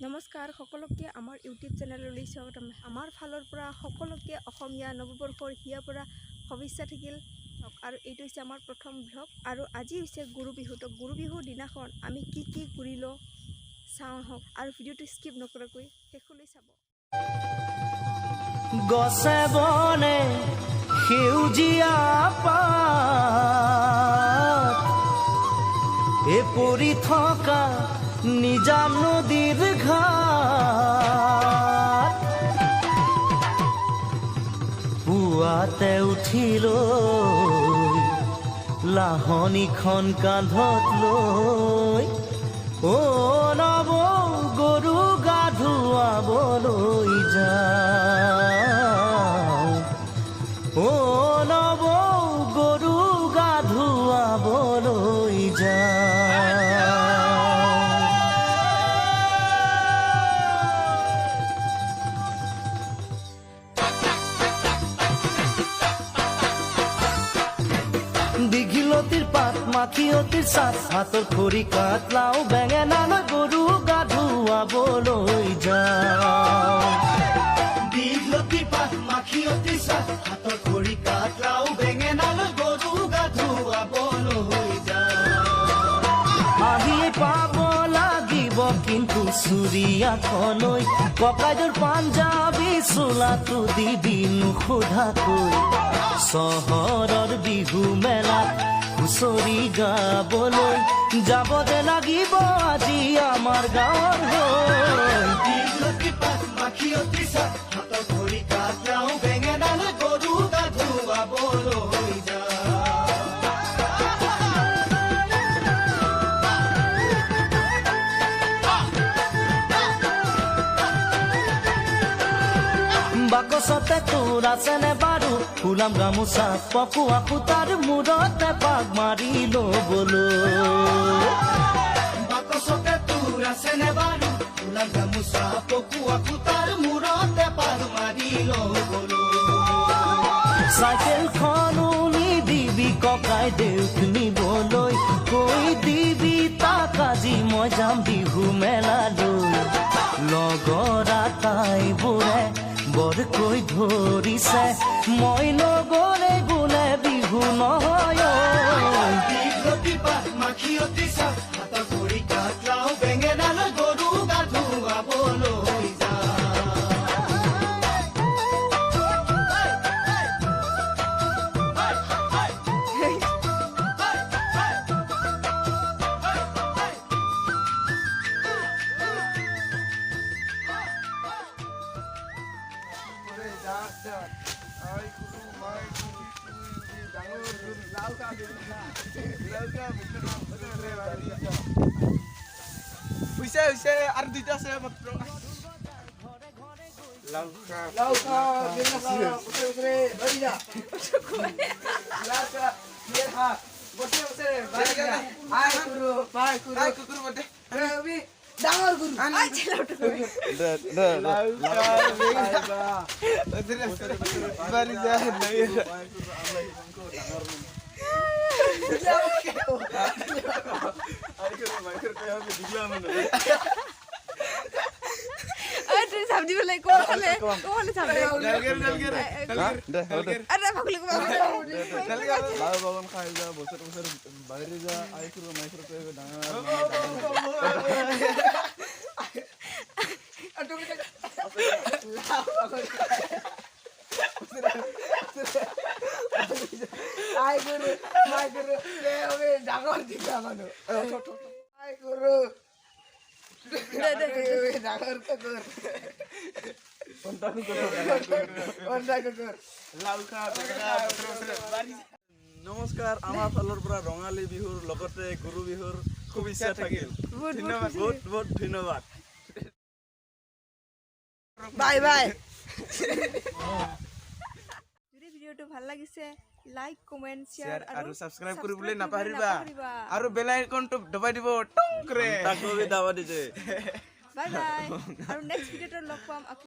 নমস্কাৰ সকলোকে আমাৰ ইউটিউব চেনেললৈ স্বাগতম। আমাৰ ফালৰ পৰা সকলোকে অসমীয়া নৱবৰ্ষৰ হিয়াৰ পৰা শুভেচ্ছা থাকিল। আৰু এইটো হৈছে আমাৰ প্ৰথম ব্লগ আৰু আজি হৈছে গৰু বিহু। তো গৰু বিহুৰ দিনাখন আমি কি কৰিলোঁ চাওঁ আহক আৰু ভিডিঅ'টো স্কিপ নকৰাকৈ শেষলৈ চাব। গছে বনে সেউজীয়া পাত পৰি থকা নিজান নদীৰ ঘাট পুৱাতে উঠিলৈ লাহনীখন কান্ধত লৈ নৱ গৰু গা ধুৱাবলৈ যাওঁ নৱ গৰু গা ধুৱাবলৈ যাওঁ। দীঘিলতিৰ পাত মাখিয়তিৰ চাট হাতৰ খৰি কাট লাও বেঙেনালৈ গৰু গা ধুৱাবলৈ যাওঁ। দীঘিলতিৰ পাত মাখিয়তিৰ চাট হাতৰ খৰি কাট লাও বেঙেনালৈ গৰু গা ধুৱাবলৈ যাওঁ। আহিয়ে পাব লাগিব কিন্তু চুৰিয়াখনৈ ককাইদেউৰ পাঞ্জাবী চোলাটো দিবি নোসোধাকৈ চহৰৰ বিহু মেলাত হুঁচৰি গাবলৈ যাব যে লাগিব আজি আমাৰ গাঁৱৰ হৈ। দীঘলতি পাত মাখিয়তি চাট হাতৰ খৰি কাট লাও বেঙেনালৈ গৰু গা ধুৱাবলৈ যাওঁ। বাকচতে তোৰ আছেনে বাৰু ফুলাম গামোচা পকোৱা সূতাৰ মূৰতে পাক মাৰি ল'বলৈ। বাকচতে তোৰ আছেনে বাৰু ফুলাম গামোচা পকোৱা সূতাৰ মূৰতে পাক মাৰি ল'বলৈ। চাইকেলখনো নিদিবি ককাই দেউক নিবলৈ কৈ দিবি তাক আজি মই যাম বিহু মেলালৈ। লগৰ আটাইবোৰে বৰকৈ ধৰিছে মই নগলে বোলে বিহু নহয়। দীঘলতি পাত মাখিয়তি চাট হাতৰ খৰি কাট লাও বেঙেনালৈ গৰু গা ধুৱাবলৈ যাওঁ। আৰ দুইটা আছে মাত্ৰ ডাঙৰ গৰু চাবজি পেলাই কোনফালে চাবজি আরে ভাগলে লাউ বাগান খাই যা বছর বছর বাইরে যা আইকুর মাইকুর কই ডাঙা আইকুর মাইকুর লে হবে ডাঙর দিকা মানো আইকুর ডাঙর কর নমস্কাৰ আমাৰ ফালৰ পৰা ৰঙালী বিহুৰ লগতে গৰু বিহুৰ শুভেচ্ছা থাকিল। ধন্যবাদ, বহুত বহুত ধন্যবাদ। Bye bye. যদি ভিডিঅ'টো ভাল লাগিছে লাইক কমেন্ট শ্বেয়াৰ আৰু সাবস্ক্ৰাইব কৰিবলৈ নাপাহৰিবা আৰু বেল আইকনটো দবাই দিব টং কৰে তাকো দাবা দিছে। বাই বাই আৰু নেক্সট ভিডিঅ'টো লগ পাম।